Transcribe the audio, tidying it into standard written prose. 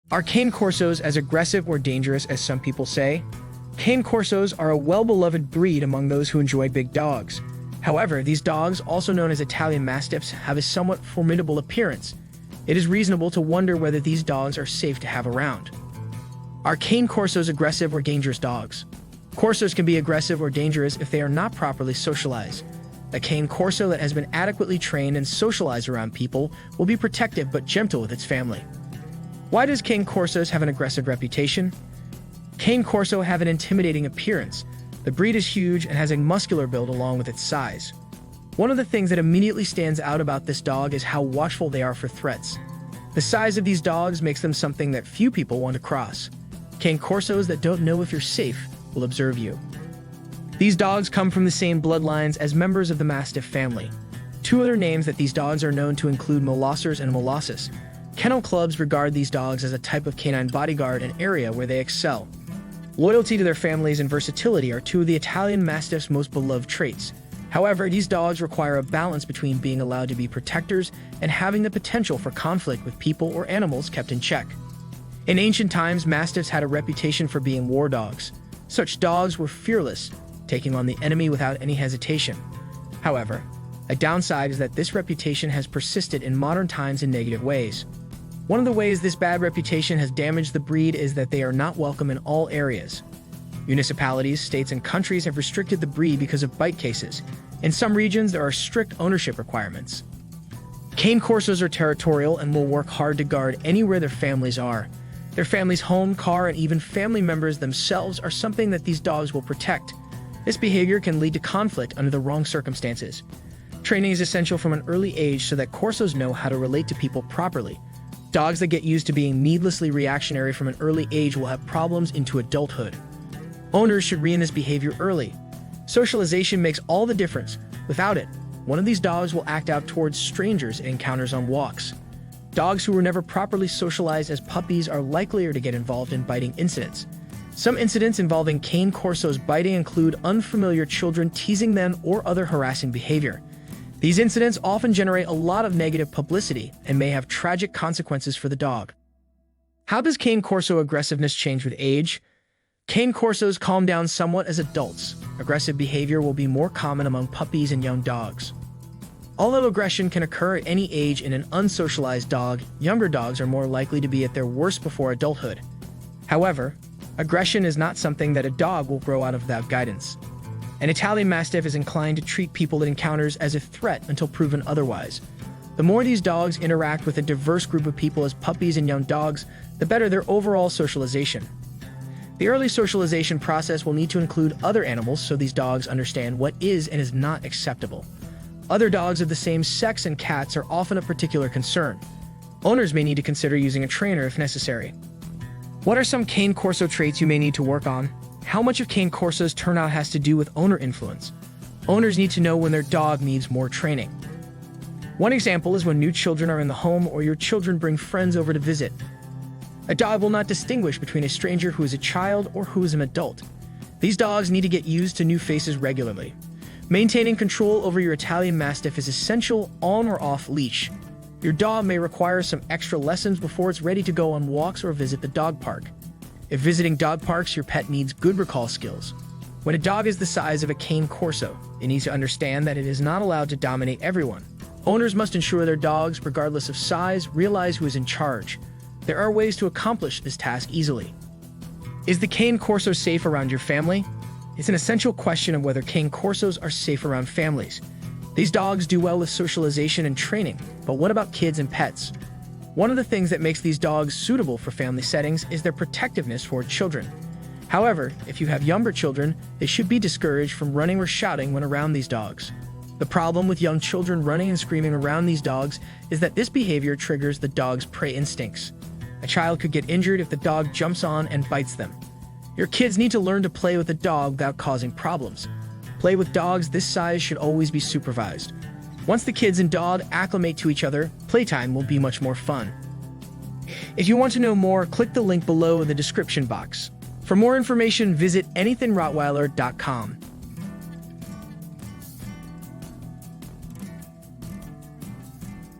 Are Cane Corsos as aggressive or dangerous as some people say? Cane Corsos are a well-beloved breed among those who enjoy big dogs. However, these dogs, also known as Italian Mastiffs, have a somewhat formidable appearance. It is reasonable to wonder whether these dogs are safe to have around. Are Cane Corsos aggressive or dangerous dogs? Corsos can be aggressive or dangerous if they are not properly socialized. A Cane Corso that has been adequately trained and socialized around people will be protective but gentle with its family. Why does Cane Corsos have an aggressive reputation? Cane Corso have an intimidating appearance. The breed is huge and has a muscular build along with its size. One of the things that immediately stands out about this dog is how watchful they are for threats. The size of these dogs makes them something that few people want to cross. Cane Corsos that don't know if you're safe will observe you. These dogs come from the same bloodlines as members of the Mastiff family. Two other names that these dogs are known to include Molossers and Molossus. Kennel clubs regard these dogs as a type of canine bodyguard, an area where they excel. Loyalty to their families and versatility are two of the Italian Mastiff's most beloved traits. However, these dogs require a balance between being allowed to be protectors and having the potential for conflict with people or animals kept in check. In ancient times, Mastiffs had a reputation for being war dogs. Such dogs were fearless, taking on the enemy without any hesitation. However, a downside is that this reputation has persisted in modern times in negative ways. One of the ways this bad reputation has damaged the breed is that they are not welcome in all areas. Municipalities, states, and countries have restricted the breed because of bite cases. In some regions, there are strict ownership requirements. Cane Corsos are territorial and will work hard to guard anywhere their families are. Their family's home, car, and even family members themselves are something that these dogs will protect. This behavior can lead to conflict under the wrong circumstances. Training is essential from an early age so that Corsos know how to relate to people properly. Dogs that get used to being needlessly reactionary from an early age will have problems into adulthood. Owners should rein this behavior early. Socialization makes all the difference. Without it, one of these dogs will act out towards strangers it encounters on walks. Dogs who were never properly socialized as puppies are likelier to get involved in biting incidents. Some incidents involving Cane Corsos biting include unfamiliar children teasing them or other harassing behavior. These incidents often generate a lot of negative publicity and may have tragic consequences for the dog. How does Cane Corso aggressiveness change with age? Cane Corsos calm down somewhat as adults. Aggressive behavior will be more common among puppies and young dogs. Although aggression can occur at any age in an unsocialized dog, younger dogs are more likely to be at their worst before adulthood. However, aggression is not something that a dog will grow out of without guidance. An Italian Mastiff is inclined to treat people it encounters as a threat until proven otherwise. The more these dogs interact with a diverse group of people as puppies and young dogs, the better their overall socialization. The early socialization process will need to include other animals so these dogs understand what is and is not acceptable. Other dogs of the same sex and cats are often a particular concern. Owners may need to consider using a trainer if necessary. What are some Cane Corso traits you may need to work on? How much of Cane Corso's turnout has to do with owner influence? Owners need to know when their dog needs more training. One example is when new children are in the home or your children bring friends over to visit. A dog will not distinguish between a stranger who is a child or who is an adult. These dogs need to get used to new faces regularly. Maintaining control over your Italian Mastiff is essential on or off leash. Your dog may require some extra lessons before it's ready to go on walks or visit the dog park. If visiting dog parks, your pet needs good recall skills. When a dog is the size of a Cane Corso, it needs to understand that it is not allowed to dominate everyone. Owners must ensure their dogs, regardless of size, realize who is in charge. There are ways to accomplish this task easily. Is the Cane Corso safe around your family? It's an essential question of whether Cane Corsos are safe around families. These dogs do well with socialization and training, but what about kids and pets? One of the things that makes these dogs suitable for family settings is their protectiveness toward children. However, if you have younger children, they should be discouraged from running or shouting when around these dogs. The problem with young children running and screaming around these dogs is that this behavior triggers the dog's prey instincts. A child could get injured if the dog jumps on and bites them. Your kids need to learn to play with a dog without causing problems. Play with dogs this size should always be supervised. Once the kids and dog acclimate to each other, playtime will be much more fun. If you want to know more, click the link below in the description box. For more information, visit anythingrottweiler.com.